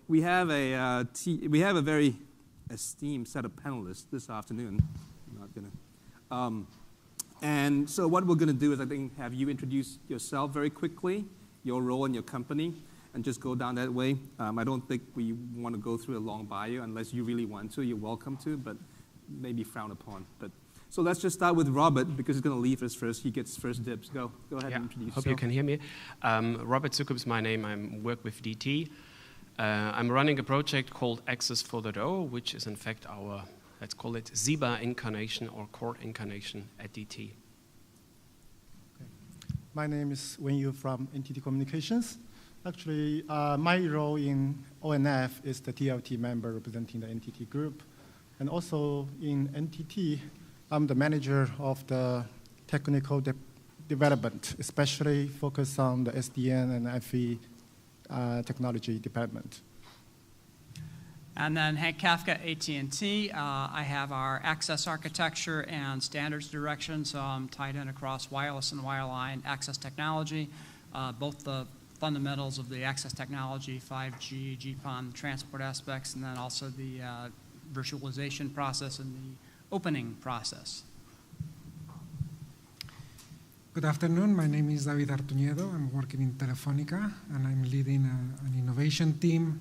we have a very esteemed set of panelists this afternoon. I'm not gonna. And so what we're going to do is, I think, have you introduce yourself very quickly, your role in your company, and just go down that way. I don't think we want to go through a long bio unless you really want to. You're welcome to, but maybe frowned upon. So let's just start with Robert, because he's going to leave us first. He gets first dibs. Go ahead and introduce yourself. Hope you can hear me. Robert Zukup is my name. I work with DT. I'm running a project called Access 4.0, which is in fact our, let's call it Ziba incarnation or core incarnation at DT. Okay. My name is Wenyu from NTT Communications. Actually, my role in ONF is the TLT member representing the NTT group. And also in NTT, I'm the manager of the technical development, especially focused on the SDN and FE technology department. And then Hank Kafka, AT&T. I have our access architecture and standards direction, so I'm tied in across wireless and wireline access technology, both the fundamentals of the access technology, 5G, GPON, transport aspects, and then also the virtualization process and the opening process. Good afternoon. My name is David Artuñedo. I'm working in Telefónica, and I'm leading an innovation team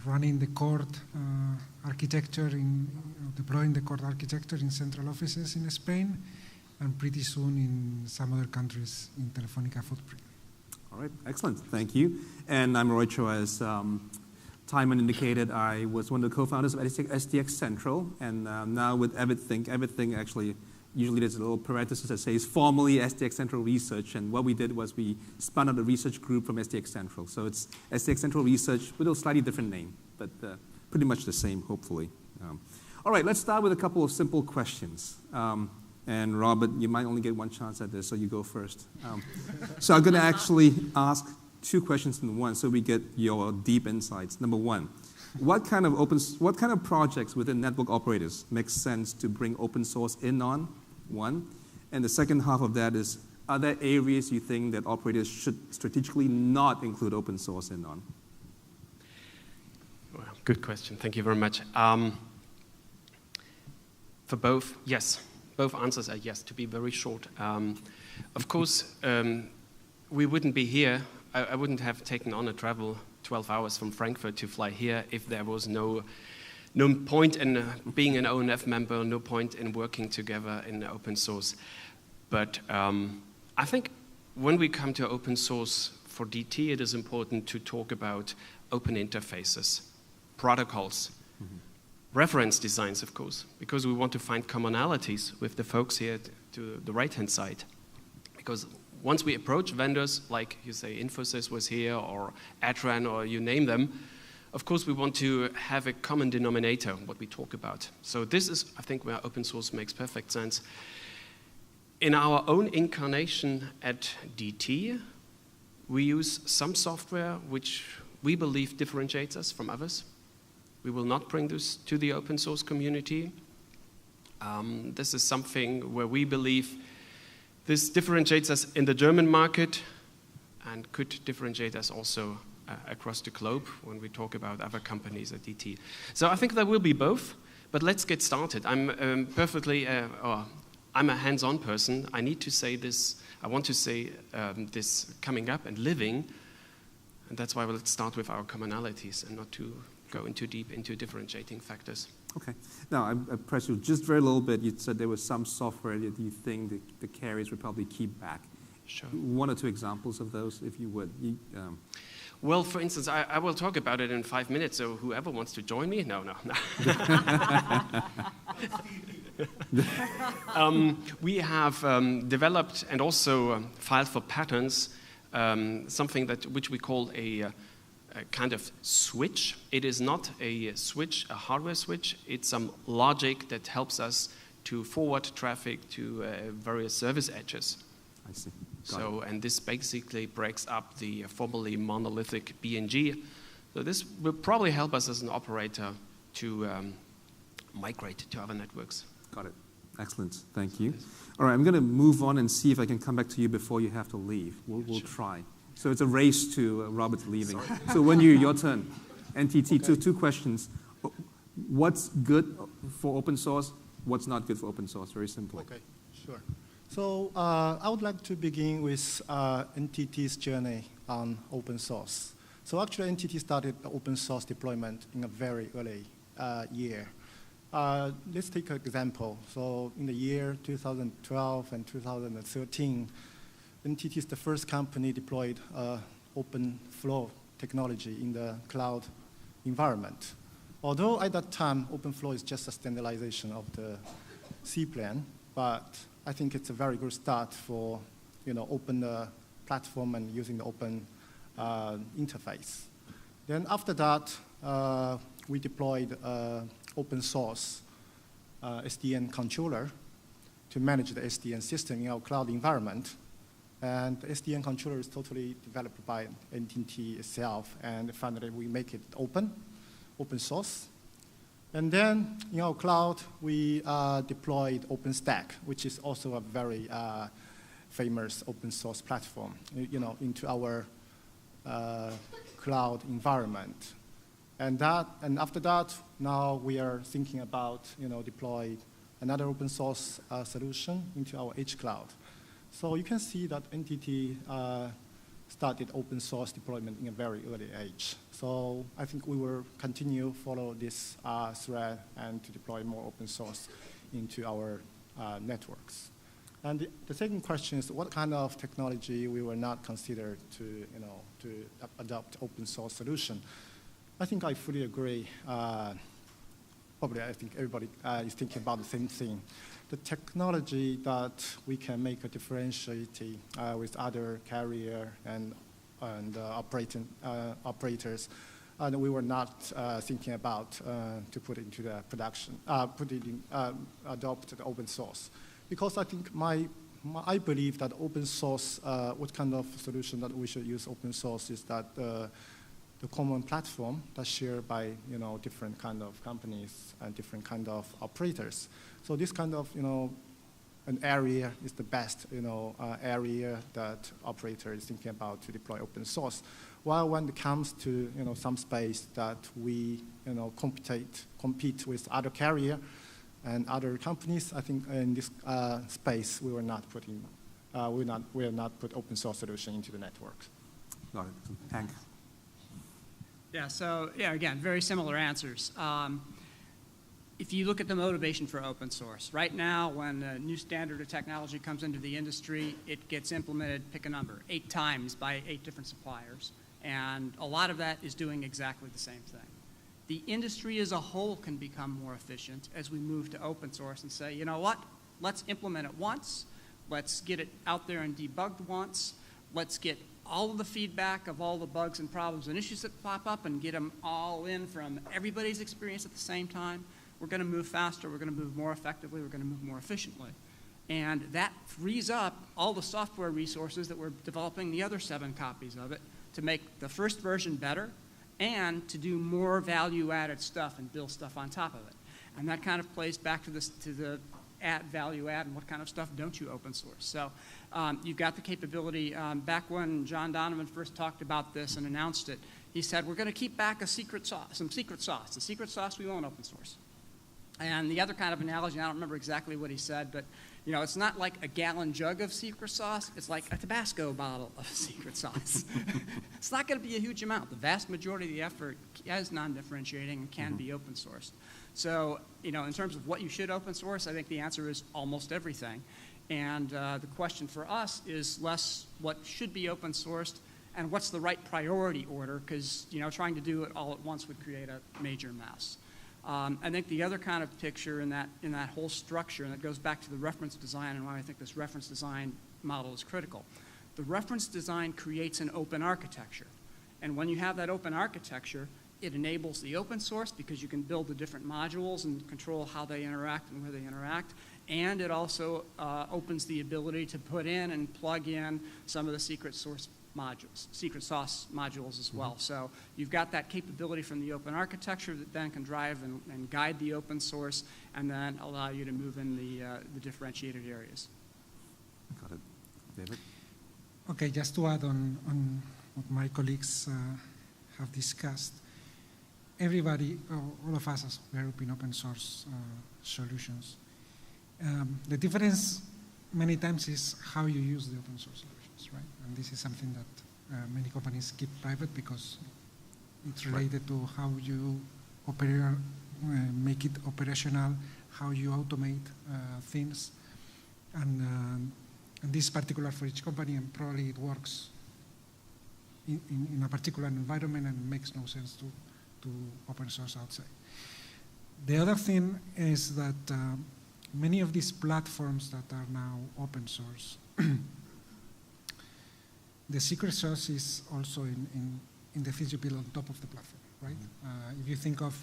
running the core architecture, deploying the core architecture in central offices in Spain, and pretty soon in some other countries in Telefónica footprint. All right, excellent. Thank you. And I'm Roy Cho. As Timon indicated, I was one of the co-founders of SDX Central, and now with Everything actually, usually there's a little parenthesis that says formerly SDX Central Research, and what we did was we spun out a research group from SDX Central. So it's SDX Central Research with a slightly different name, but pretty much the same, hopefully. All right, let's start with a couple of simple questions. And Robert, you might only get one chance at this, so you go first. So I'm going to actually ask two questions in one, so we get your deep insights. Number one, what kind of projects within network operators make sense to bring open source in on? One, and the second half of that is, are there areas you think that operators should strategically not include open source in on? Well, good question. Thank you very much. For both, yes. Both answers are yes, to be very short. Of course, we wouldn't be here. I wouldn't have taken on a travel 12 hours from Frankfurt to fly here if there was no point in being an ONF member, no point in working together in open source. But I think when we come to open source for DT, it is important to talk about open interfaces, protocols, reference designs, of course, because we want to find commonalities with the folks here to the right-hand side. Because once we approach vendors, like you say Infosys was here, or Adtran, or you name them, of course we want to have a common denominator, what we talk about. So this is, I think, where open source makes perfect sense. In our own incarnation at DT, we use some software which we believe differentiates us from others. We will not bring this to the open source community. This is something where we believe this differentiates us in the German market and could differentiate us also across the globe when we talk about other companies at DT. So I think there will be both, but let's get started. I'm I'm a hands-on person. I need to say this, I want to say this coming up and living, and that's why let's start with our commonalities and not to go into deep into differentiating factors. Okay. Now, I pressed you just very little bit. You said there was some software that you think the carriers would probably keep back. Sure. One or two examples of those, if you would. Well, for instance, I will talk about it in 5 minutes, so whoever wants to join me? No. We have developed and also filed for patents something which we call a kind of switch. It is not a switch, a hardware switch. It's some logic that helps us to forward traffic to various service edges. I see. And this basically breaks up the formerly monolithic BNG. So this will probably help us as an operator to migrate to other networks. Got it. Excellent. Thank you. All right, I'm going to move on and see if I can come back to you before you have to leave. We'll try. So it's a race to Robert's leaving. Sorry. So when your turn. NTT, Okay. two questions. What's good for open source? What's not good for open source? Very simply. Okay, sure. So I would like to begin with NTT's journey on open source. So actually, NTT started the open source deployment in a very early year. Let's take an example. So in the year 2012 and 2013, NTT is the first company deployed open flow technology in the cloud environment. Although at that time, OpenFlow is just a standardization of the C plan, but I think it's a very good start for open platform and using the open interface. Then after that, we deployed open source SDN controller to manage the SDN system in our cloud environment. And the SDN controller is totally developed by NTT itself, and finally we make it open source. And then in our cloud, we deployed OpenStack, which is also a very famous open source platform, into our cloud environment. And after that, now we are thinking about deploy another open source solution into our edge cloud. So you can see that NTT started open source deployment in a very early age. So I think we will continue follow this thread and to deploy more open source into our networks. And the second question is what kind of technology we will not consider to adopt open source solution. I think I fully agree. Probably I think everybody is thinking about the same thing. The technology that we can make a differentiating with other carrier and operators, and we were not thinking about to put into the production, adopt the open source. Because I think I believe that open source, what kind of solution that we should use open source is that the common platform that's shared by different kind of companies and different kind of operators. So this kind of an area is the best area that operator is thinking about to deploy open source. While when it comes to some space that we compete with other carrier and other companies, I think in this space we will not put open source solution into the network. Got it. Hank. Yeah, so again, very similar answers. If you look at the motivation for open source, right now when a new standard or technology comes into the industry, it gets implemented, pick a number, 8 times by 8 different suppliers. And a lot of that is doing exactly the same thing. The industry as a whole can become more efficient as we move to open source and say, you know what, let's implement it once, let's get it out there and debugged once, let's get all of the feedback of all the bugs and problems and issues that pop up and get them all in from everybody's experience at the same time. We're going to move faster, we're going to move more effectively, we're going to move more efficiently. And that frees up all the software resources that we're developing the other 7 copies of it to make the first version better and to do more value-added stuff and build stuff on top of it. And that kind of plays back to the value add and what kind of stuff don't you open source. So you've got the capability. Back when John Donovan first talked about this and announced it, he said, we're going to keep back some secret sauce. The secret sauce we won't open source. And the other kind of analogy, I don't remember exactly what he said, but it's not like a gallon jug of secret sauce. It's like a Tabasco bottle of secret sauce. It's not going to be a huge amount. The vast majority of the effort is non-differentiating and can be open sourced. So, in terms of what you should open source, I think the answer is almost everything. And the question for us is less what should be open sourced and what's the right priority order, because trying to do it all at once would create a major mess. I think the other kind of picture in that whole structure, and it goes back to the reference design and why I think this reference design model is critical. The reference design creates an open architecture. And when you have that open architecture, it enables the open source because you can build the different modules and control how they interact and where they interact. And it also opens the ability to put in and plug in some of the secret sauce modules as well. So you've got that capability from the open architecture that then can drive and guide the open source and then allow you to move in the differentiated areas. Got it. David? Okay, just to add on what my colleagues have discussed. everybody, all of us as developing open source solutions. The difference many times is how you use the open source solutions, right? And this is something that many companies keep private because it's related to how you make it operational, how you automate things. And this is particular for each company, and probably it works in a particular environment and makes no sense to open source outside. The other thing is that many of these platforms that are now open source, the secret sauce is also in the things you build on top of the platform, right? If you think of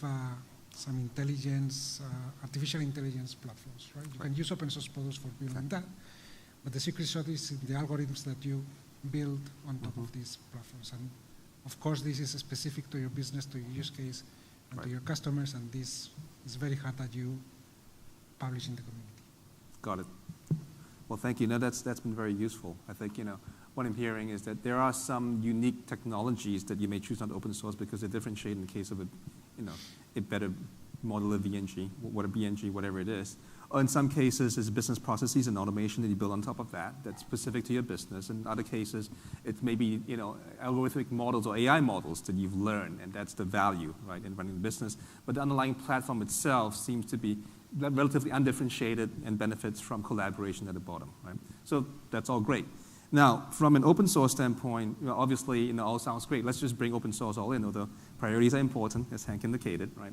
some intelligence, artificial intelligence platforms, right? You can use open source products for building that, but the secret sauce is in the algorithms that you build on top of these platforms. And of course, this is specific to your business, to your use case, and to your customers, and this is very hard that you publish in the community. Got it. Well, thank you. No, that's been very useful. I think, what I'm hearing is that there are some unique technologies that you may choose not to open source because they differentiate in the case of a better model of VNG, whatever it is. Or in some cases, it's business processes and automation that you build on top of that that's specific to your business. In other cases, it's maybe algorithmic models or AI models that you've learned, and that's the value, right, in running the business. But the underlying platform itself seems to be relatively undifferentiated and benefits from collaboration at the bottom, right? So that's all great. Now, from an open source standpoint, obviously, all sounds great. Let's just bring open source all in, although priorities are important, as Hank indicated, right?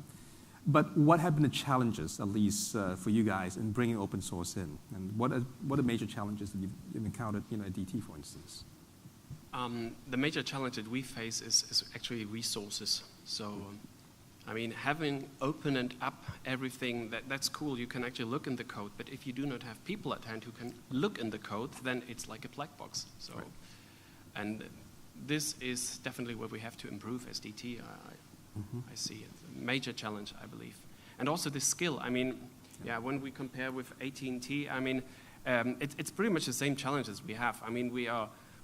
But what have been the challenges, at least for you guys, in bringing open source in? And what are major challenges that you've encountered, at DT, for instance? The major challenge that we face is actually resources. So, having opened up everything, that's cool. You can actually look in the code. But if you do not have people at hand who can look in the code, then it's like a black box. So, and this is definitely what we have to improve as DT. I see it. A major challenge, I believe. And also the skill. When we compare with AT&T, it's pretty much the same challenges we have.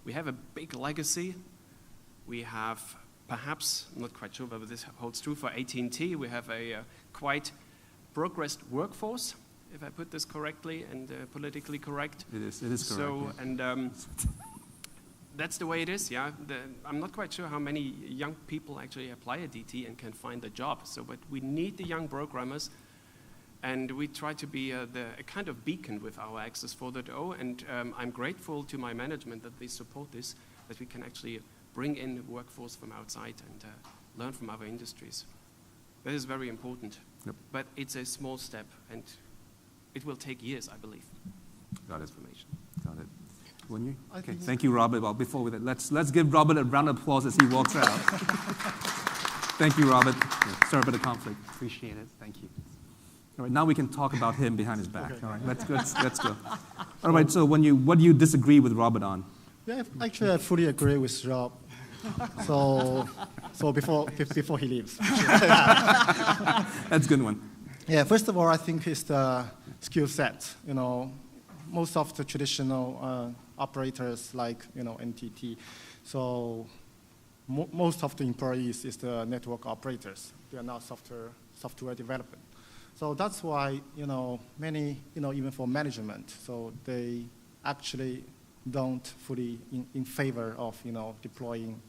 We have a big legacy. We have, perhaps, I'm not quite sure whether this holds true for AT&T, we have a quite progressed workforce, if I put this correctly and politically correct. It is correct. So, and that's the way it is, yeah. I'm not quite sure how many young people actually apply at DT and can find a job. So, but we need the young programmers, and we try to be a kind of beacon with our Access 4.0, and I'm grateful to my management that they support this, that we can actually bring in the workforce from outside and learn from other industries. That is very important. Yep. But it's a small step, and it will take years, I believe. Got it. Information. Got it. Okay, thank you, Robert. Well, before we let's give Robert a round of applause as he walks out. Thank you, Robert. Sorry for the conflict. Appreciate it. Thank you. All right, now we can talk about him behind his back. Okay. All right, let's go. All right, so what do you disagree with Robert on? Yeah, actually, I fully agree with Rob. So before he leaves. That's a good one. Yeah, first of all, I think it's the skill set. Most of the traditional operators like NTT, so most of the employees is the network operators. They are not software development. So that's why many even for management, so they actually don't fully in favor of deploying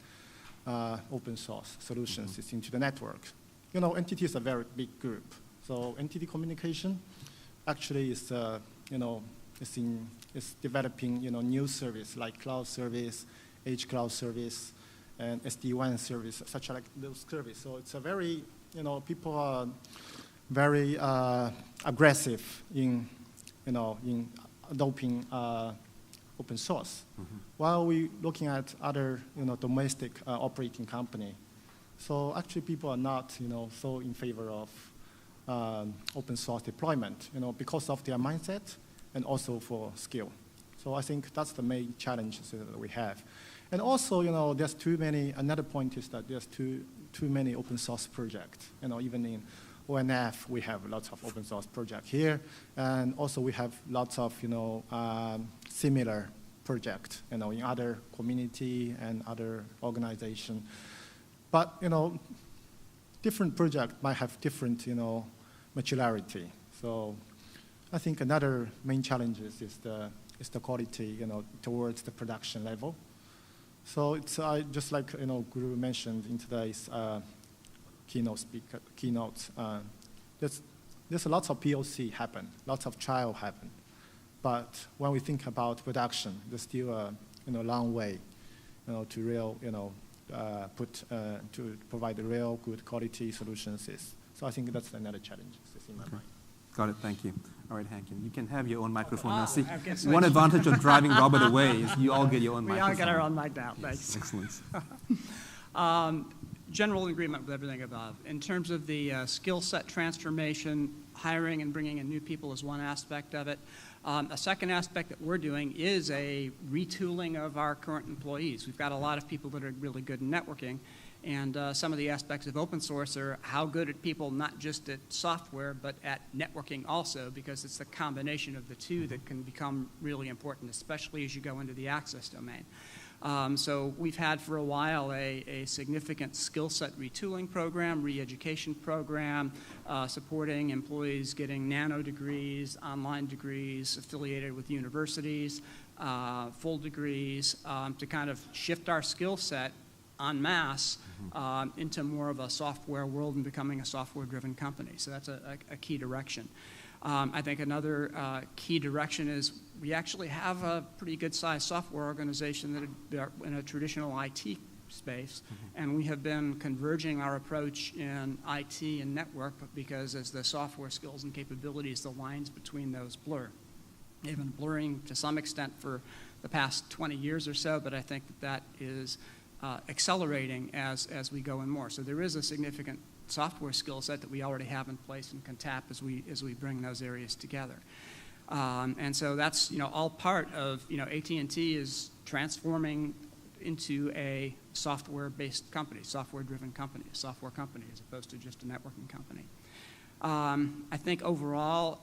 open source solutions into the network. NTT is a very big group, so NTT Communication actually is is developing new service like cloud service, edge cloud service, and SD-WAN service, such like those services. So it's a very people are very aggressive in adopting open source. While we looking at other domestic operating company, so actually people are not so in favor of open source deployment because of their mindset and also for skill. So I think that's the main challenges that we have. And also there's too many. Another point is that there's too many open source projects. Even in ONF, we have lots of open source projects here, and also we have lots of similar projects in other community and other organization. But different projects might have different, maturity. So I think another main challenge is the quality, towards the production level. So it's just like Guru mentioned in today's keynote. There's lots of POC happen, lots of trial happen, but when we think about production, there's still a long way, to real to provide the real good quality solutions. So I think that's another challenge in my mind. Got it, thank you. All right, Hank, you can have your own microphone now. I See, guess one advantage of driving Robert away is you all get your own We microphone. all get our own mic now, thanks. Excellent. General agreement with everything above. In terms of the skill set transformation, hiring and bringing in new people is one aspect of it. A second aspect that we're doing is a retooling of our current employees. We've got a lot of people that are really good in networking, and some of the aspects of open source are how good at people, not just at software, but at networking also, because it's the combination of the two that can become really important, especially as you go into the access domain. So we've had for a while a significant skill set retooling program, re-education program, supporting employees getting nano degrees, online degrees, affiliated with universities, full degrees, to kind of shift our skill set en masse into more of a software world and becoming a software-driven company. So that's a key direction. I think another key direction is we actually have a pretty good-sized software organization that are in a traditional IT space, and we have been converging our approach in IT and network because as the software skills and capabilities, the lines between those blur. They've been blurring to some extent for the past 20 years or so, but I think that is accelerating as we go in more. So there is a significant software skill set that we already have in place and can tap as we bring those areas together. And so that's all part of AT&T is transforming into a software-based company, software-driven company, a software company as opposed to just a networking company. I think overall,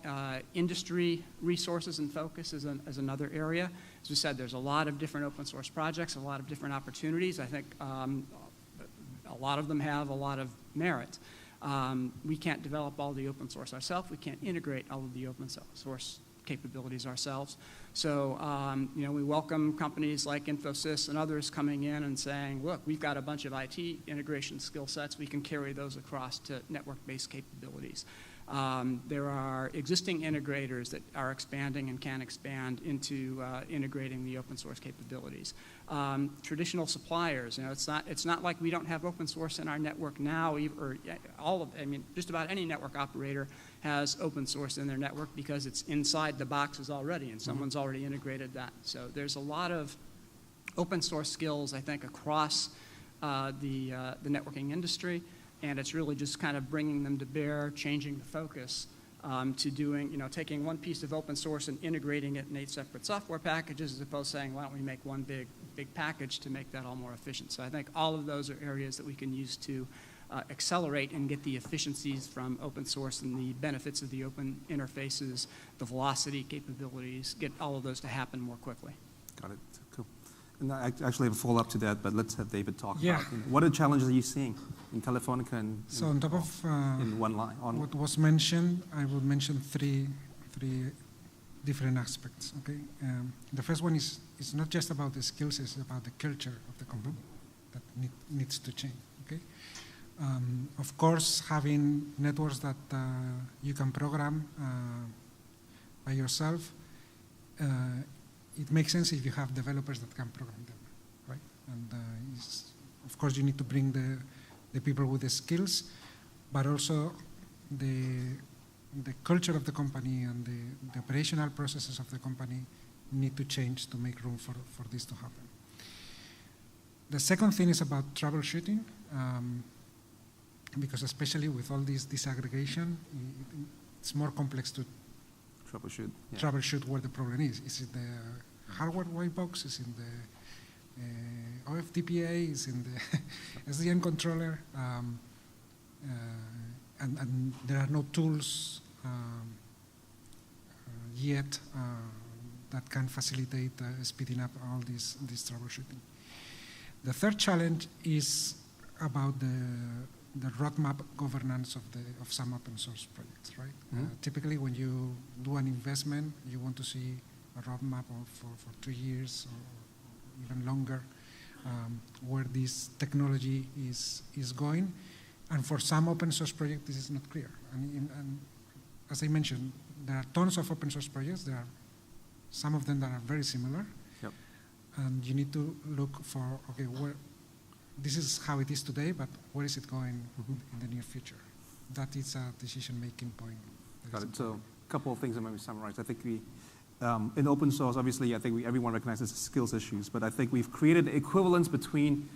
industry resources and focus is another area. As we said, there's a lot of different open source projects, a lot of different opportunities. I think a lot of them have a lot of merit. We can't develop all the open source ourselves. We can't integrate all of the open source capabilities ourselves. So, we welcome companies like Infosys and others coming in and saying, look, we've got a bunch of IT integration skill sets. We can carry those across to network-based capabilities. There are existing integrators that are expanding and can expand into integrating the open source capabilities. Traditional suppliers, it's not like we don't have open source in our network now, or just about any network operator has open source in their network because it's inside the boxes already and someone's already integrated that. So there's a lot of open source skills, I think, across the networking industry. And it's really just kind of bringing them to bear, changing the focus to doing, taking one piece of open source and integrating it in 8 separate software packages as opposed to saying, why don't we make one big package to make that all more efficient. So I think all of those are areas that we can use to accelerate and get the efficiencies from open source and the benefits of the open interfaces, the velocity capabilities, get all of those to happen more quickly. Got it. Cool. And I actually have a follow-up to that, but let's have David talk about what are the challenges are you seeing in Telefonica and so on top of in one line what was mentioned, I would mention three different aspects. Okay, the first one is it's not just about the skills; it's about the culture of the company that needs to change. Okay, of course, having networks that you can program by yourself. It makes sense if you have developers that can program them, right? And of course, you need to bring the people with the skills, but also the culture of the company and the operational processes of the company need to change to make room for this to happen. The second thing is about troubleshooting, because especially with all this disaggregation, it's more complex to troubleshoot where the problem is. Is it the hardware white box? Is it the OFDPA? Is it the SDN controller? And there are no tools yet that can facilitate speeding up all this troubleshooting. The third challenge is about the roadmap governance of some open source projects, right? Mm-hmm. Typically, when you do an investment, you want to see a roadmap for 2 years or even longer, where this technology is going. And for some open source projects, this is not clear. And as I mentioned, there are tons of open source projects. There are some of them that are very similar. Yep. And you need to look for, okay, where this is how it is today, but where is it going in the near future? That is a decision-making point. Got it. So a couple of things I'm going to summarize. I think we, in open source, obviously, I think everyone recognizes skills issues, but I think we've created equivalence between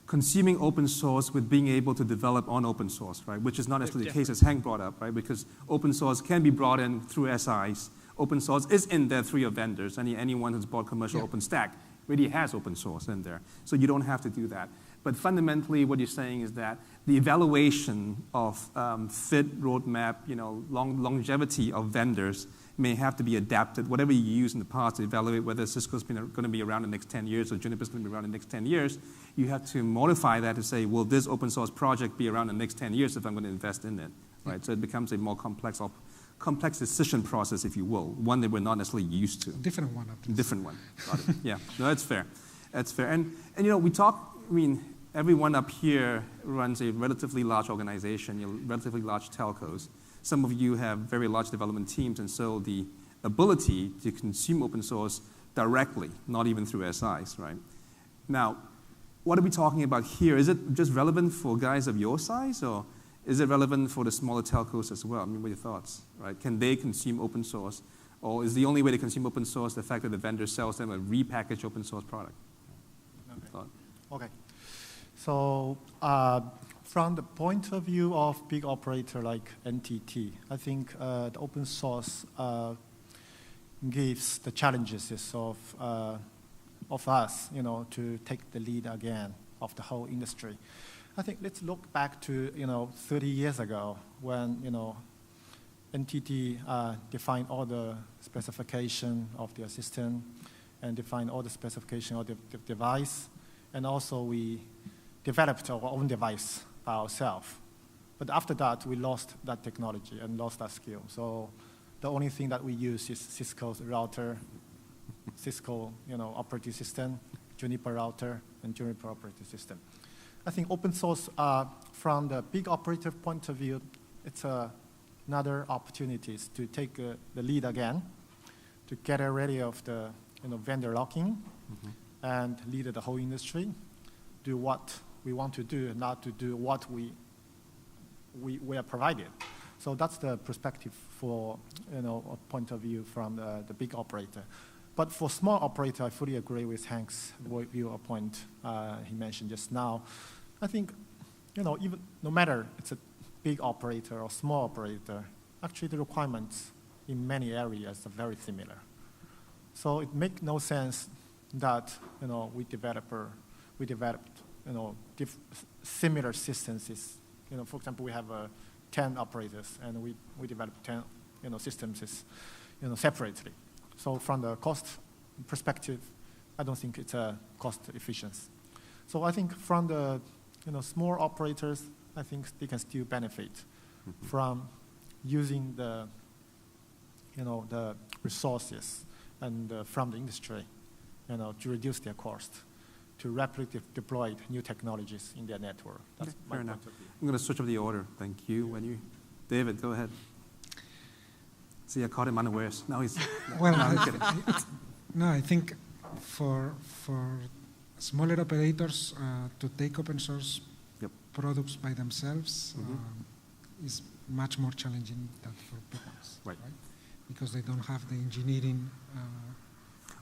consuming open source with being able to develop on open source, right? Which is not necessarily the case as Hank brought up, right? Because open source can be brought in through SIs. Open source is in there through your vendors. Anyone who's bought commercial OpenStack really has open source in there. So you don't have to do that. But fundamentally, what you're saying is that the evaluation of fit, roadmap, longevity of vendors may have to be adapted. Whatever you used in the past to evaluate whether Cisco's going to be around the next 10 years or Juniper's going to be around the next 10 years, you have to modify that to say, will this open source project be around the next 10 years if I'm going to invest in it, right? So it becomes a more complex decision process, if you will, one that we're not necessarily used to. Different one, at least. Different one. Got it. Yeah. No, that's fair. That's fair. And we talk, everyone up here runs a relatively large organization, relatively large telcos. Some of you have very large development teams, and so the ability to consume open source directly, not even through SIs, right? Now, what are we talking about here? Is it just relevant for guys of your size, or is it relevant for the smaller telcos as well? What are your thoughts, right? Can they consume open source, or is the only way to consume open source the fact that the vendor sells them a repackaged open source product? Okay. So from the point of view of big operator like NTT, I think the open source gives the challenges of us, to take the lead again of the whole industry. I think let's look back to 30 years ago when NTT defined all the specification of their system and defined all the specification of the device, and also we developed our own device by ourselves. But after that, we lost that technology and lost that skill. So the only thing that we use is Cisco's router, Cisco operating system, Juniper router, and Juniper operating system. I think open source, from the big operator point of view, it's another opportunities to take the lead again, to get rid of the vendor locking, and lead the whole industry, do what we want to do, not to do what we are provided. So that's the perspective for a point of view from the big operator. But for small operator, I fully agree with Hank's viewpoint he mentioned just now. I think even no matter it's a big operator or small operator, actually the requirements in many areas are very similar. So it makes no sense that we developed similar systems. For example, we have 10 operators, and we developed 10 systems separately. So from the cost perspective, I don't think it's a cost efficiency. So I think from the small operators, I think they can still benefit from using the resources and from the industry to reduce their cost, to rapidly deploy new technologies in their network. That's my point of view. I'm going to switch up the order. Thank you. David, go ahead. See, I caught him unawares. Now he's... Well, I think for smaller operators to take open source products by themselves is much more challenging than for big ones, right? Because they don't have the engineering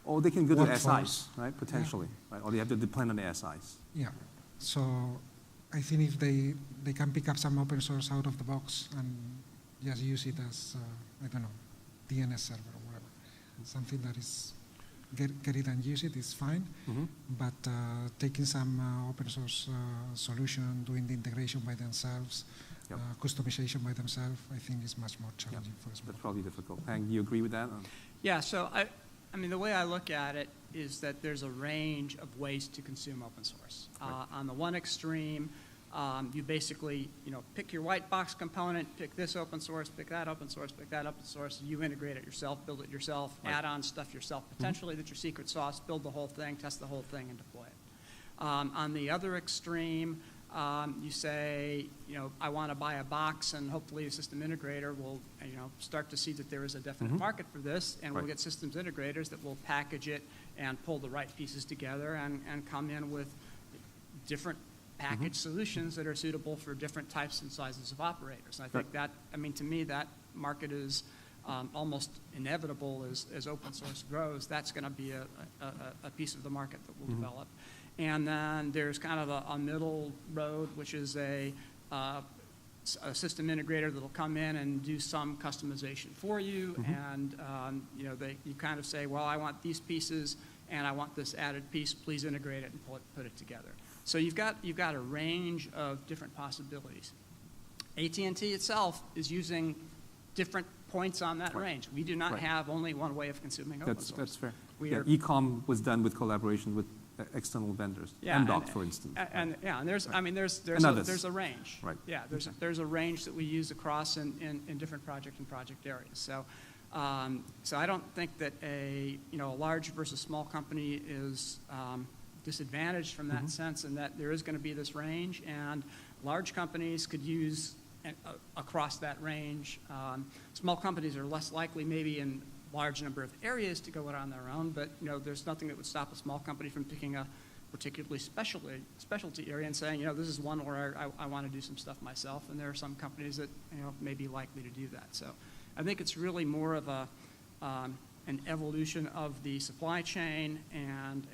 or they can go to SIs, right, potentially, right? Or they have to depend on the SIs. Yeah, so I think if they can pick up some open source out of the box and just use it as, DNS server or whatever, something that is, get it and use it is fine, but taking some open source solution, doing the integration by themselves, customization by themselves, I think is much more challenging for us. That's probably difficult. Hank, do you agree with that? Yeah, so the way I look at it is that there's a range of ways to consume open source. On the one extreme, You basically, pick your white box component, pick this open source, pick that open source, pick that open source. You integrate it yourself, build it yourself, add on stuff yourself, potentially that's your secret sauce, build the whole thing, test the whole thing, and deploy it. On the other extreme, you say, I want to buy a box, and hopefully a system integrator will, start to see that there is a definite market for this, and we'll get systems integrators that will package it and pull the right pieces together and come in with different package solutions that are suitable for different types and sizes of operators. And I think that, to me, that market is almost inevitable as open source grows. That's going to be a piece of the market that will develop. And then there's kind of a middle road, which is a system integrator that'll come in and do some customization for you. And you kind of say, well, I want these pieces, and I want this added piece. Please integrate it and put it together. So you've got a range of different possibilities. AT&T itself is using different points on that range. We do not have only one way of consuming open source. That's fair. Ecom was done with collaboration with external vendors. MDoc, for instance. And there's a range. Right. Yeah, there's a range that we use across in different project areas. So I don't think that a large versus small company is disadvantaged from that sense, and that there is going to be this range, and large companies could use across that range. Small companies are less likely maybe in large number of areas to go it on their own, but there's nothing that would stop a small company from picking a particularly specialty area and saying, this is one where I want to do some stuff myself, and there are some companies that may be likely to do that. So I think it's really more of an evolution of the supply chain and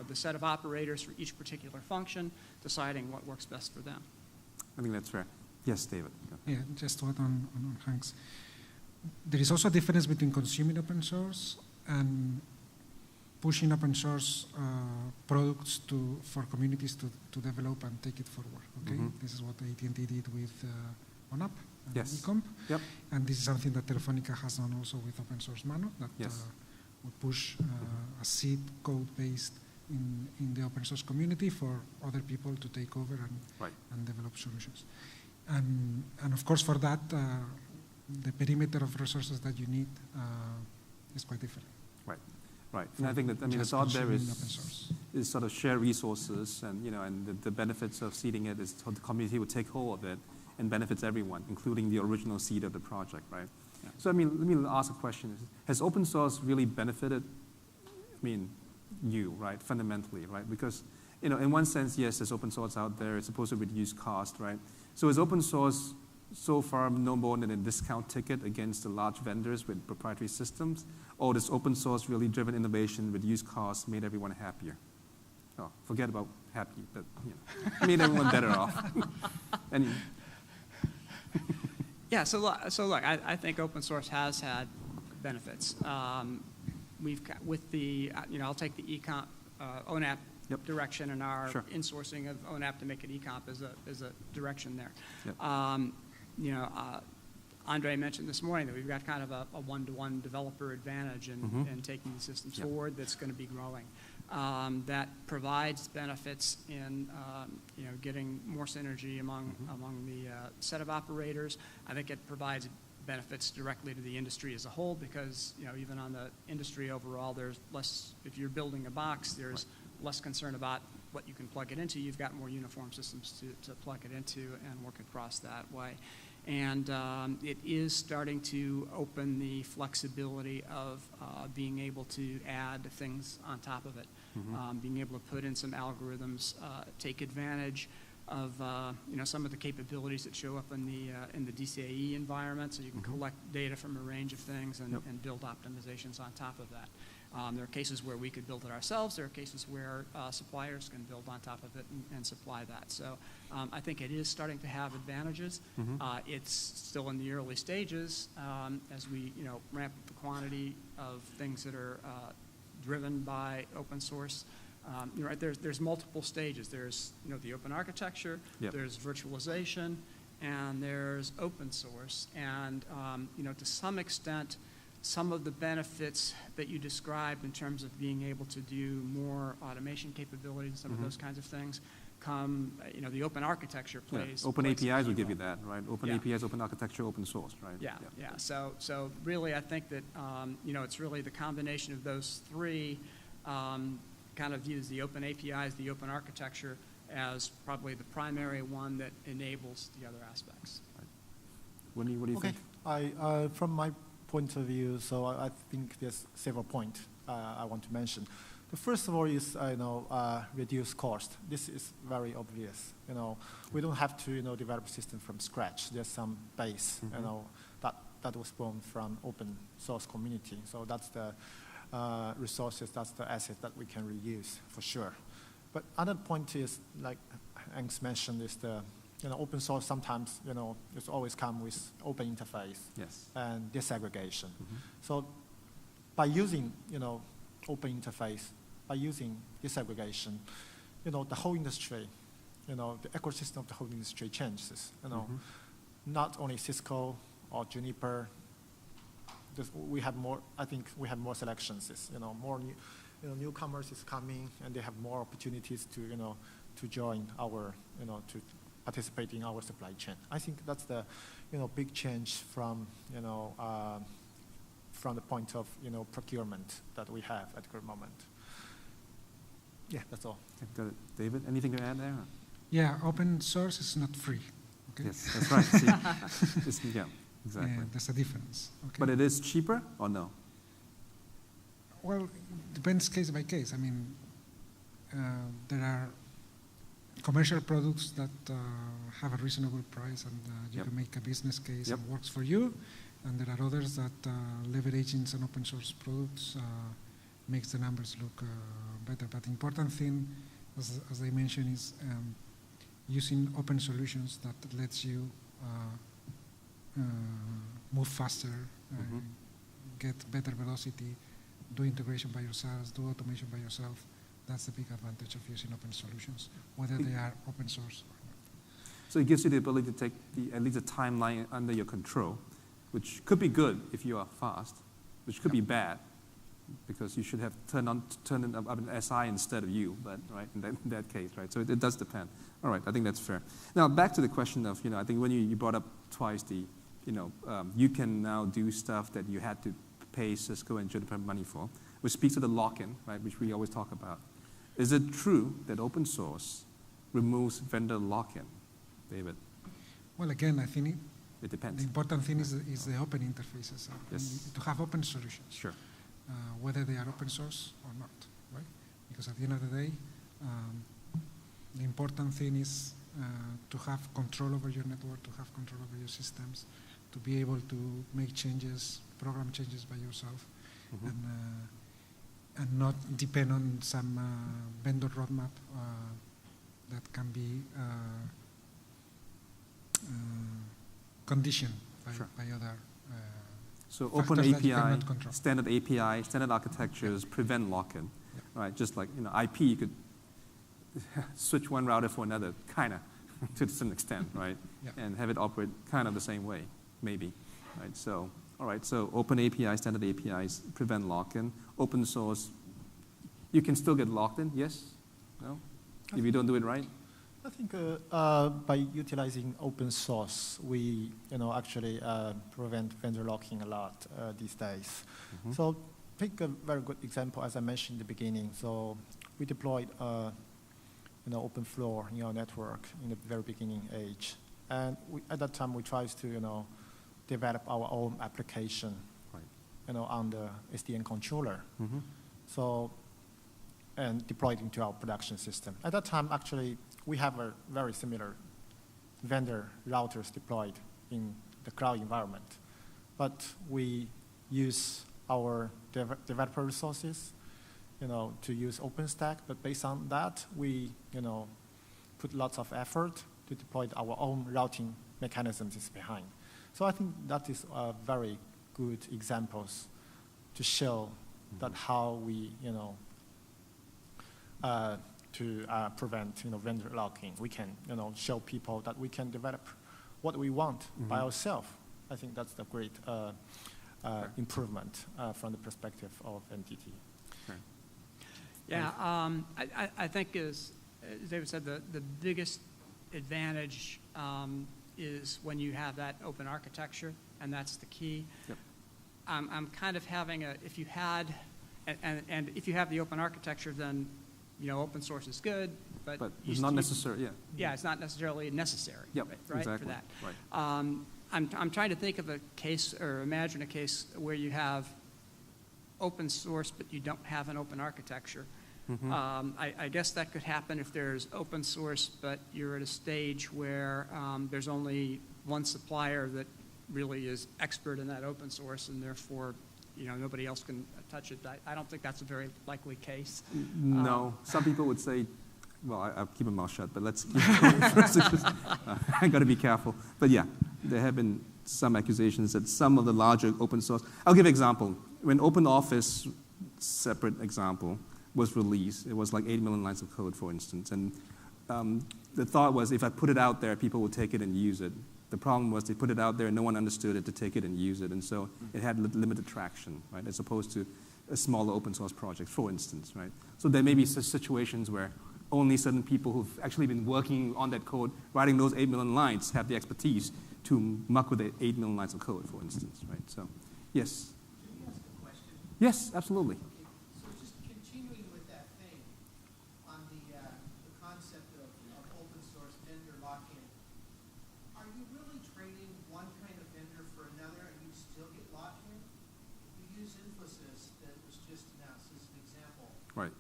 the set of operators for each particular function, deciding what works best for them. I think that's fair. Yes, David. Yeah, just to add on Hank's. There is also a difference between consuming open source and pushing open source products for communities to develop and take it forward. Okay, this is what AT&T did with ONAP. Ecomp. Yep. And this is something that Telefonica has done also with open source Mano, that would push a seed code based in the open source community for other people to take over and develop solutions. And of course, for that, the perimeter of resources that you need is quite different. Right. And I think that the thought there is sort of share resources, and and the benefits of seeding it is how the community would take hold of it and benefits everyone, including the original seed of the project, right? Yeah. So let me ask a question: has open source really benefited? You, right? Fundamentally, right? Because in one sense, yes, there's open source out there. It's supposed to reduce cost, right? So is open source so far no more than a discount ticket against the large vendors with proprietary systems? Or does open source really driven innovation, reduced costs, made everyone happier? Oh, forget about happy, but made everyone better off. Yeah, so look, I think open source has had benefits. We've got with the, I'll take the ONAP direction, and our insourcing of ONAP to make it ecomp is a direction there. Yep. Andre mentioned this morning that we've got kind of a one-to-one developer advantage in taking the systems forward that's going to be growing. That provides benefits in getting more synergy among the set of operators. I think it provides benefits directly to the industry as a whole, because even on the industry overall, there's less. If you're building a box, there's less concern about what you can plug it into. You've got more uniform systems to plug it into and work across that way. And it is starting to open the flexibility of being able to add things on top of it, being able to put in some algorithms, take advantage of some of the capabilities that show up in the DCAE environment, so you can collect data from a range of things and build optimizations on top of that. There are cases where we could build it ourselves. There are cases where suppliers can build on top of it and supply that. So I think it is starting to have advantages. It's still in the early stages as we ramp up the quantity of things that are driven by open source. There's multiple stages. There's the open architecture. There's virtualization, and there's open source. And to some extent, some of the benefits that you described in terms of being able to do more automation capabilities and some of those kinds of things come, the open architecture plays. Open plays a APIs key will give you role. that, right? Open Yeah. APIs, open architecture, open source, right? Yeah. So really, I think that, it's really the combination of those three kind of views, the open APIs, the open architecture, as probably the primary one that enables the other aspects. What do you think? From my point of view, so I think there's several points I want to mention. The first of all is, reduce cost. This is very obvious. We don't have to, develop a system from scratch. There's some base, that was born from open source community. So that's the resources, that's the asset that we can reuse for sure. But another point is, like Ang's mentioned, is the, open source sometimes, it's always come with open interface and disaggregation. So by using, open interface, by using disaggregation, the whole industry, the ecosystem of the whole industry changes. Not only Cisco or Juniper, we have more. I think we have more selections. More newcomers is coming, and they have more opportunities to join our, to participate in our supply chain. I think that's the, big change from, from the point of, procurement that we have at the current moment. Yeah, that's all. Got it. David, anything to add there? Yeah, open source is not free. Okay? Yes, that's right. See, yeah, exactly. Yeah, there's a difference. Okay? But it is cheaper or no? Well, it depends case by case. I mean, there are commercial products that have a reasonable price and you can make a business case and works for you. And there are others that leveraging some open source products makes the numbers look better. But the important thing, as I mentioned, is using open solutions that lets you move faster, get better velocity, do integration by yourselves, do automation by yourself. That's the big advantage of using open solutions, whether they are open source or not. So it gives you the ability to take at least a timeline under your control, which could be good if you are fast, which could be bad, because you should have turned it up an SI instead of you, but right in that case, right? So it does depend. All right, I think that's fair. Now back to the question of, I think when you brought up twice the, you can now do stuff that you had to pay Cisco and Juniper money for, which speaks to the lock-in, right, which we always talk about. Is it true that open source removes vendor lock-in, David? Well, again, I think it depends. The important thing is the open interfaces. To have open solutions. Sure. Whether they are open source or not, right? Because at the end of the day, the important thing is to have control over your network, to have control over your systems, to be able to make changes, program changes by yourself, and not depend on some vendor roadmap that can be conditioned by other so open API, standard API, standard architectures prevent lock-in, right? Just like, IP, you could switch one router for another, kind of, to some extent, right? And have it operate kind of the same way, maybe, right? So, all right, so open API, standard APIs prevent lock-in. Open source, you can still get locked in, yes? No? If you don't do it right? I think by utilizing open source, we actually prevent vendor locking a lot these days. So take a very good example, as I mentioned in the beginning. So we deployed open floor in our network in the very beginning age. And at that time, we tried to develop our own application on the SDN controller. So, and deployed into our production system. At that time, actually, we have a very similar vendor routers deployed in the cloud environment. But we use our developer resources, to use OpenStack. But based on that, we, put lots of effort to deploy our own routing mechanisms behind. So I think that is very good examples to show that how we, to prevent vendor locking. We can show people that we can develop what we want by ourselves. I think that's the great improvement from the perspective of NTT. Yeah, I think as David said, the biggest advantage is when you have that open architecture, and that's the key. Yep. I'm kind of having if you had, and if you have the open architecture, then open source is good, but it's not necessary. Yeah. Yeah, it's not necessarily necessary. Yep, right, exactly. for that. Right. I'm trying to think of a case, or imagine a case where you have open source, but you don't have an open architecture. Mm-hmm. I guess that could happen if there's open source, but you're at a stage where there's only one supplier that really is expert in that open source, and therefore, nobody else can touch it. I don't think that's a very likely case. No, some people would say, well, I'll keep my mouth shut, but let's keep it first. I got to be careful. But yeah, there have been some accusations that some of the larger open source. I'll give an example. When OpenOffice, separate example, was released, it was like 8 million lines of code, for instance. And the thought was if I put it out there, people would take it and use it. The problem was they put it out there and no one understood it to take it and use it. And so it had limited traction, right, as opposed to a smaller open source project, for instance, right? So there may be such situations where only certain people who've actually been working on that code, writing those 8 million lines, have the expertise to muck with the 8 million lines of code, for instance, right? So, yes. Can you ask a question? Yes, absolutely. Okay. So just continuing with that thing on the concept of open source vendor lock-in, are you really trading one kind of vendor for another and you still get lock-in? You use Infosys that was just announced as an example. Right.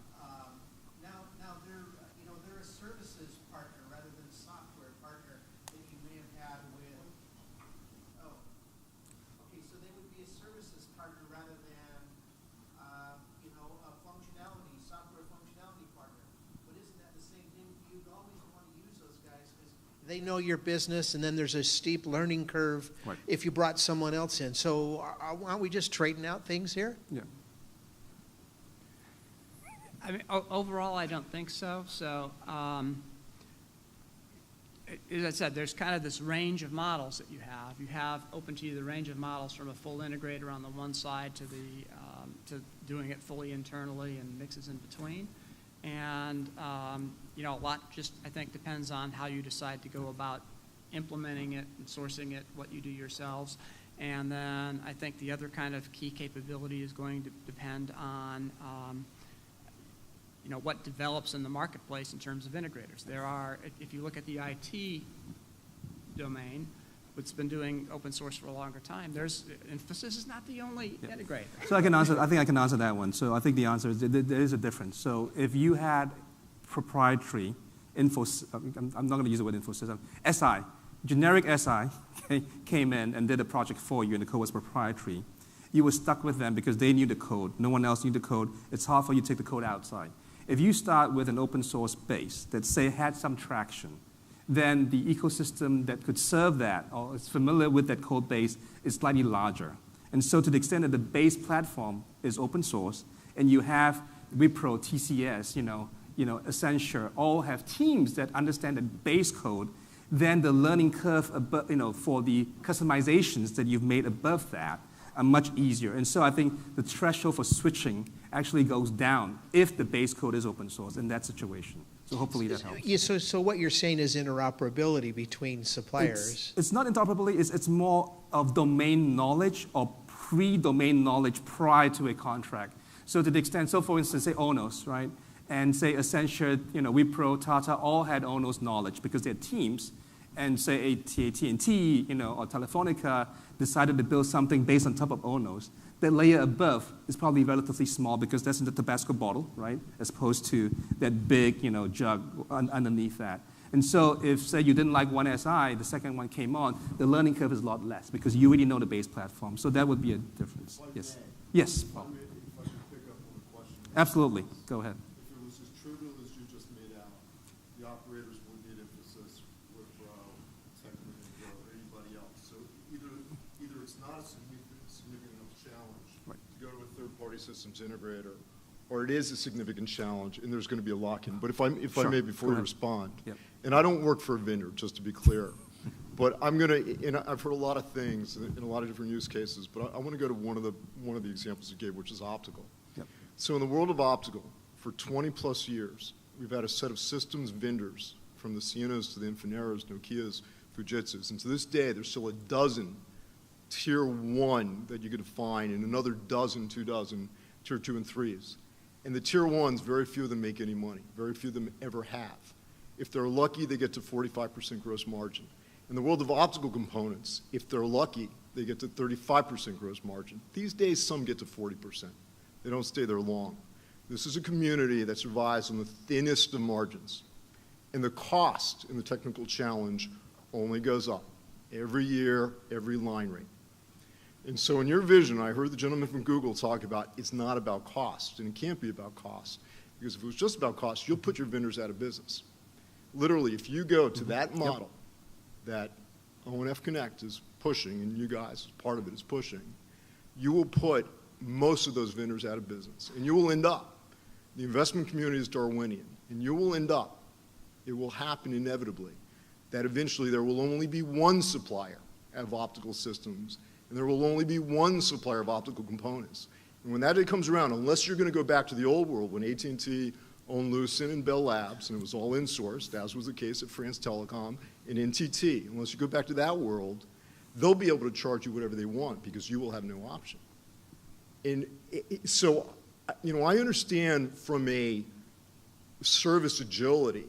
Now they're a services partner rather than a software partner that you may have had with. Oh, okay. So they would be a services partner rather than a software functionality partner. But isn't that the same thing? You'd always want to use those guys because they know your business, and then there's a steep learning curve Right. if you brought someone else in. So aren't we just trading out things here? Yeah. I mean, overall, I don't think so. So, as I said, there's kind of this range of models that you have. You have open to you the range of models from a full integrator on the one side to to doing it fully internally and mixes in between. And a lot just, I think, depends on how you decide to go about implementing it and sourcing it, what you do yourselves. And then I think the other kind of key capability is going to depend on what develops in the marketplace in terms of integrators. There are, if you look at the IT domain, which has been doing open source for a longer time, Infosys is not the only integrator. So I think I can answer that one. So I think the answer is there is a difference. So if you had proprietary I'm not going to use the word Infosys, SI, generic SI came in and did a project for you and the code was proprietary, you were stuck with them because they knew the code. No one else knew the code. It's hard for you to take the code outside. If you start with an open source base that, say, had some traction, then the ecosystem that could serve that or is familiar with that code base is slightly larger. And so to the extent that the base platform is open source and you have Wipro, TCS, Accenture, all have teams that understand the base code, then the learning curve for the customizations that you've made above that are much easier. And so I think the threshold for switching actually goes down if the base code is open source in that situation. So hopefully that helps. Yeah, so what you're saying is interoperability between suppliers. It's not interoperability, it's more of domain knowledge or pre-domain knowledge prior to a contract. So to the extent, so for instance, say ONOS, right? And say Accenture, Wipro, Tata, all had ONOS knowledge because they're teams. And say AT&T, or Telefonica decided to build something based on top of ONOS. That layer above is probably relatively small because that's in the Tabasco bottle, right? As opposed to that big, jug underneath that. And so if, say, you didn't like one SI, the second one came on, the learning curve is a lot less because you already know the base platform. So that would be a difference. Yes. Yes, Paul. If I could pick up on the question. Absolutely. Go ahead. If it was as trivial as you just made out, the operators would need Infosys, Wipro, Technical, or anybody else. So either it's not a significant enough challenge to go to a third-party systems integrator, or it is a significant challenge, and there's going to be a lock-in. But if I may, before you respond, Yep. and I don't work for a vendor, just to be clear, But I'm going to, and I've heard a lot of things in a lot of different use cases, but I want to go to one of the examples you gave, which is optical. Yep. So in the world of optical, for 20 plus years, we've had a set of systems vendors, from the Cienas to the Infineras, Nokias, Fujitsus, and to this day, there's still a dozen tier 1 that you could find, and another dozen, 2 dozen, tier 2 and 3s. And the tier 1s, very few of them make any money. Very few of them ever have. If they're lucky, they get to 45% gross margin. In the world of optical components, if they're lucky, they get to 35% gross margin. These days, some get to 40%. They don't stay there long. This is a community that survives on the thinnest of margins. And the cost in the technical challenge only goes up every year, every line rate. And so in your vision, I heard the gentleman from Google talk about it's not about cost, and it can't be about cost. Because if it was just about cost, you'll put your vendors out of business. Literally, if you go to that model that ONF Connect is pushing, and you guys, part of it, is pushing, you will put most of those vendors out of business. And you will end up, the investment community is Darwinian, and you will end up, it will happen inevitably, that eventually there will only be one supplier of optical systems, and there will only be one supplier of optical components. And when that day comes around, unless you're going to go back to the old world when AT&T owned Lucent and Bell Labs, and it was all insourced, as was the case at France Telecom and NTT, unless you go back to that world, they'll be able to charge you whatever they want because you will have no option. And so, you know, I understand from a service agility,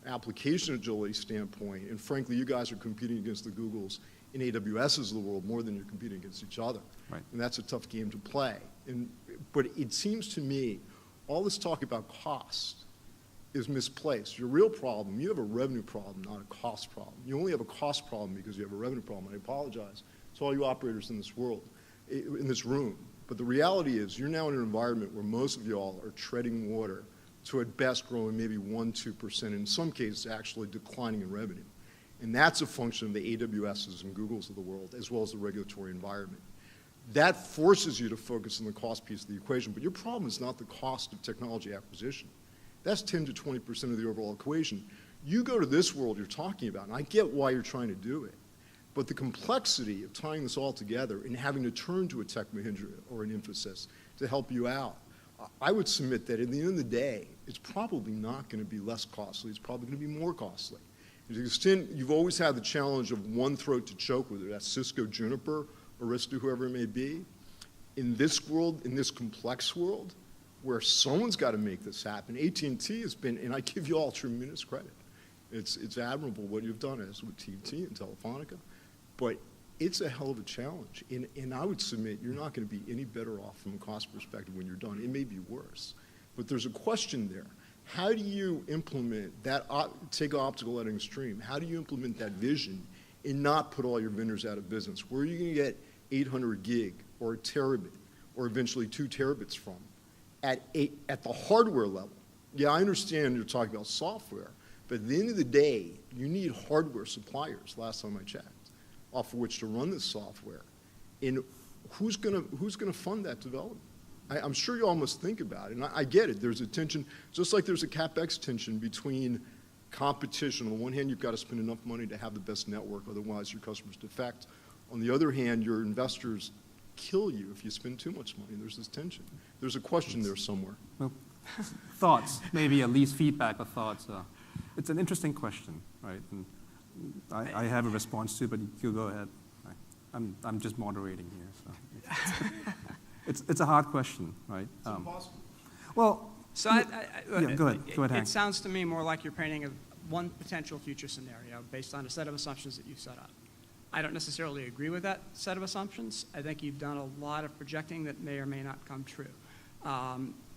application agility standpoint, and frankly, you guys are competing against the Googles and AWSs of the world more than you're competing against each other. Right. And that's a tough game to play. But it seems to me, all this talk about cost is misplaced. Your real problem, you have a revenue problem, not a cost problem. You only have a cost problem because you have a revenue problem. I apologize to all you operators in this world, in this room. But the reality is you're now in an environment where most of y'all are treading water to at best growing maybe 1-2%, in some cases actually declining in revenue. And that's a function of the AWSs and Googles of the world, as well as the regulatory environment. That forces you to focus on the cost piece of the equation, but your problem is not the cost of technology acquisition. That's 10 to 20% of the overall equation. You go to this world you're talking about, and I get why you're trying to do it, but the complexity of tying this all together and having to turn to a Tech Mahindra or an Infosys to help you out, I would submit that at the end of the day, it's probably not going to be less costly. It's probably going to be more costly. To the extent you've always had the challenge of one throat to choke, whether that's Cisco, Juniper, Arista, whoever it may be. In this world, in this complex world, where someone's got to make this happen, AT&T has been, and I give you all tremendous credit. It's admirable what you've done as with TNT and Telefonica, but it's a hell of a challenge. And I would submit you're not going to be any better off from a cost perspective when you're done. It may be worse. But there's a question there. How do you implement that, take optical at an extreme, how do you implement that vision and not put all your vendors out of business? Where are you going to get 800 gig or a terabit or eventually 2 terabits from? At the hardware level. Yeah, I understand you're talking about software, but at the end of the day, you need hardware suppliers, last time I checked, off of which to run this software. And who's going to fund that development? I'm sure you all must think about it, and I get it. There's a tension, just like there's a CapEx tension between competition. On the one hand, you've got to spend enough money to have the best network, otherwise your customers defect. On the other hand, your investors kill you if you spend too much money. There's this tension. There's a question there somewhere. Well, thoughts, maybe at least feedback or thoughts. It's an interesting question, right? And I have a response to it, but you go ahead. I'm just moderating here. So. It's a hard question, right? It's impossible. Well, so yeah, go ahead. Go ahead, Hank. It sounds to me more like you're painting one potential future scenario based on a set of assumptions that you've set up. I don't necessarily agree with that set of assumptions. I think you've done a lot of projecting that may or may not come true.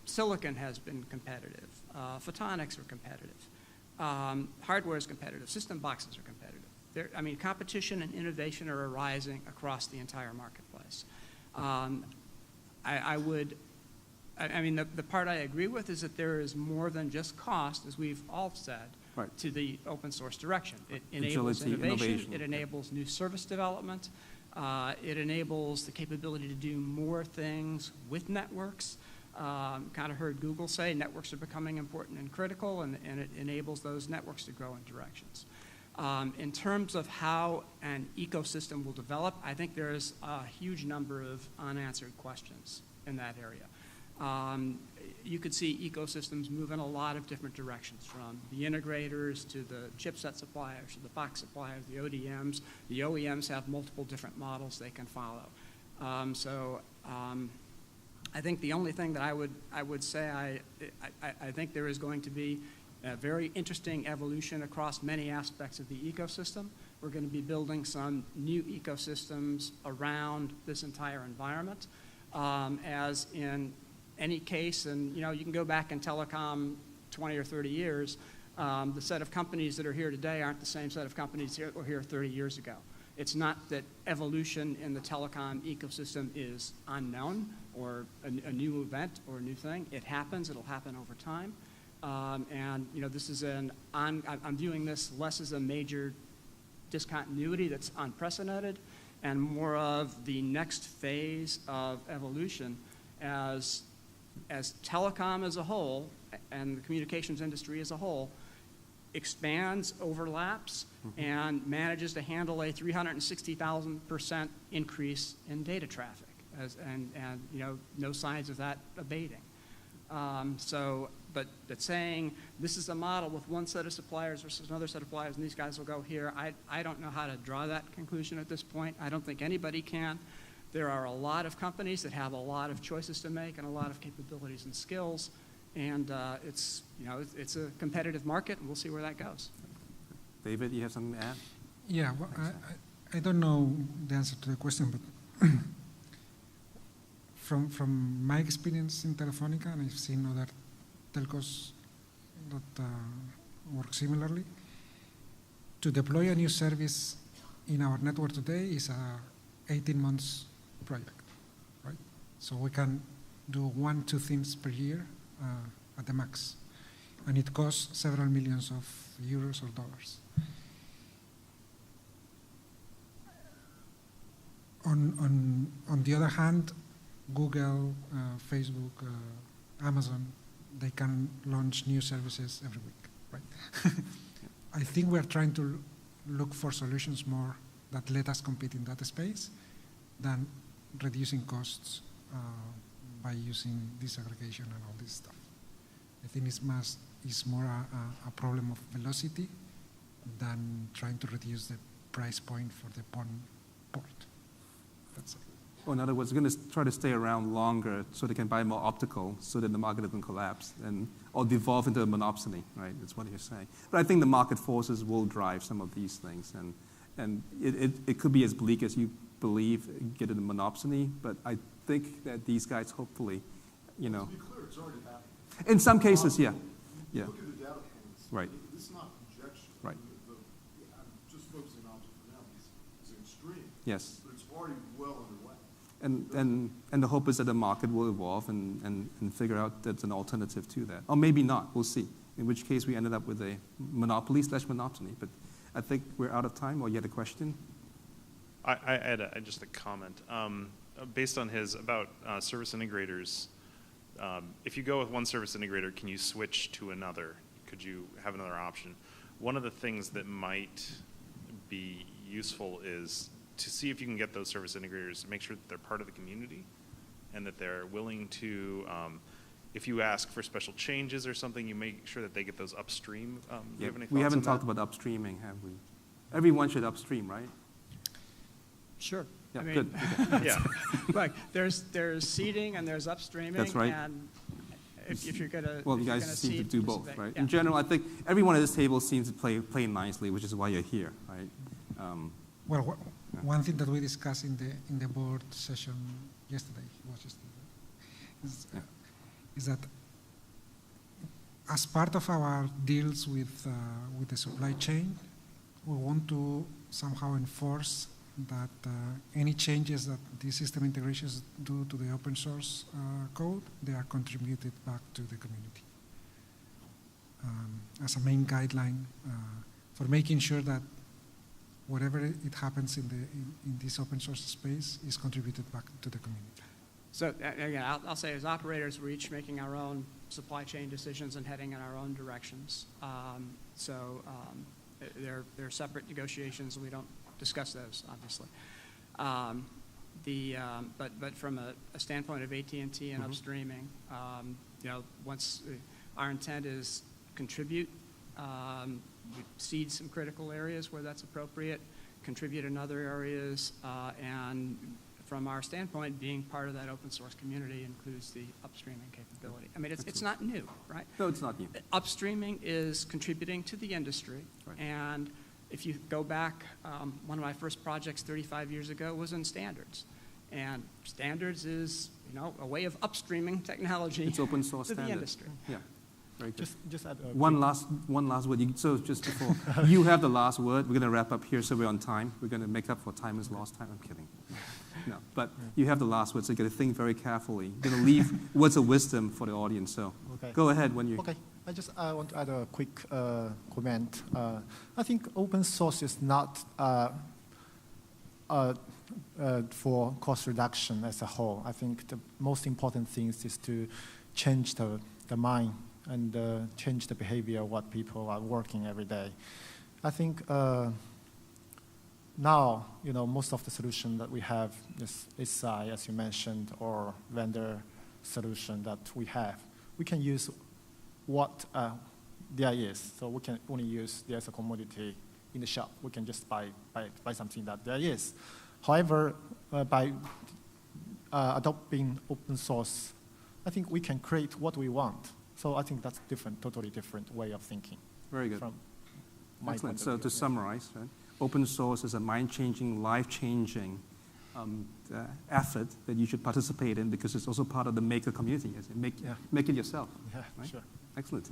Silicon has been competitive. Photonics are competitive. Hardware is competitive. System boxes are competitive. Competition and innovation are arising across the entire marketplace. The part I agree with is that there is more than just cost, as we've all said, right, to the open source direction. It enables innovation, it enables new service development, it enables the capability to do more things with networks. Kind of heard Google say networks are becoming important and critical, and it enables those networks to grow in directions. In terms of how an ecosystem will develop, I think there's a huge number of unanswered questions in that area. You could see ecosystems move in a lot of different directions, from the integrators to the chipset suppliers to the box suppliers, the ODMs. The OEMs have multiple different models they can follow. I think the only thing that I would say, I think there is going to be a very interesting evolution across many aspects of the ecosystem. We're going to be building some new ecosystems around this entire environment, as in any case, and you can go back in telecom 20 or 30 years, the set of companies that are here today aren't the same set of companies that were here 30 years ago. It's not that evolution in the telecom ecosystem is unknown or a new event or a new thing. It happens. It'll happen over time. This is I'm viewing this less as a major discontinuity that's unprecedented and more of the next phase of evolution as telecom as a whole and the communications industry as a whole expands, overlaps, and manages to handle a 360,000% increase in data traffic, and no signs of that abating. But saying this is a model with one set of suppliers versus another set of suppliers, and these guys will go here, I don't know how to draw that conclusion at this point. I don't think anybody can. There are a lot of companies that have a lot of choices to make and a lot of capabilities and skills, and it's a competitive market, and we'll see where that goes. David, you have something to add? Yeah, well, I don't know the answer to the question, but from my experience in Telefonica, and I've seen other telcos that work similarly, to deploy a new service in our network today is a 18 months project, right? So we can do 1-2 things per year at the max, and it costs several millions of euros or dollars. On the other hand, Google, Facebook, Amazon, they can launch new services every week, right? I think we are trying to look for solutions more that let us compete in that space than reducing costs by using disaggregation and all this stuff. I think it's more a problem of velocity than trying to reduce the price point for the PON port. That's it. Well, in other words, they're going to try to stay around longer so they can buy more optical so that the market doesn't collapse or devolve into a monopsony, right? That's what you're saying. But I think the market forces will drive some of these things. And it could be as bleak as you believe, get into monopsony, but I think that these guys hopefully, To be clear, it's already happening. in some cases, yeah. Look at the data points. Right. This is not projection. Right. I'm just focusing on it for now. It's extreme. Yes. But it's already well underway. And the hope is that the market will evolve and figure out that's an alternative to that. Or maybe not, we'll see. In which case we ended up with a monopoly/monopsony. But I think we're out of time, or you had a question? I had just a comment. Based on his about service integrators, if you go with one service integrator, can you switch to another? Could you have another option? One of the things that might be useful is to see if you can get those service integrators to make sure that they're part of the community and that they're willing to, if you ask for special changes or something, you make sure that they get those upstream. Do you have any thoughts we haven't on talked that? about upstreaming, have we? Everyone should upstream, right? Sure. Yeah, I mean, good. Okay. Yeah. Look, there's seeding and there's upstreaming. That's right. And if you're going to, Well, you guys seem to do both, right? Yeah. In general, I think everyone at this table seems to play nicely, which is why you're here, right? Well, one thing that we discussed in the board session yesterday, is that as part of our deals with the supply chain, we want to somehow enforce that any changes that the system integrations do to the open source code, they are contributed back to the community as a main guideline for making sure that whatever it happens in this open source space is contributed back to the community. So again, I'll say as operators, we're each making our own supply chain decisions and heading in our own directions. they're separate negotiations, and we don't discuss those, obviously. But from a standpoint of AT&T and upstreaming, once our intent is contribute, we seed some critical areas where that's appropriate, contribute in other areas, and from our standpoint, being part of that open source community includes the upstreaming capability. I mean, it's not new, right? No, it's not new. Upstreaming is contributing to the industry, Right. and if you go back, one of my first projects 35 years ago was in standards. And standards is, a way of upstreaming technology It's open source to the standard. industry. Yeah, very good. Just add a One last word. So just before, you have the last word. We're going to wrap up here so we're on time. We're going to make up for time is lost time. I'm kidding. No, but you have the last word, so you got to think very carefully. You're going to leave words of wisdom for the audience. So Okay. go ahead when you. Okay, I want to add a quick comment. I think open source is not for cost reduction as a whole. I think the most important thing is to change the mind and change the behavior of what people are working every day. I think now, most of the solution that we have is SI, as you mentioned, or vendor solution that we have. We can use what there is. So we can only use there's a commodity in the shop. We can just buy something that there is. However, by adopting open source, I think we can create what we want. So I think that's totally different way of thinking. Very good. From my Excellent. point So of to view. summarize, right, open source is a mind-changing, life-changing effort that you should participate in because it's also part of the maker community. Make it yourself. Yeah, right? sure. Excellent.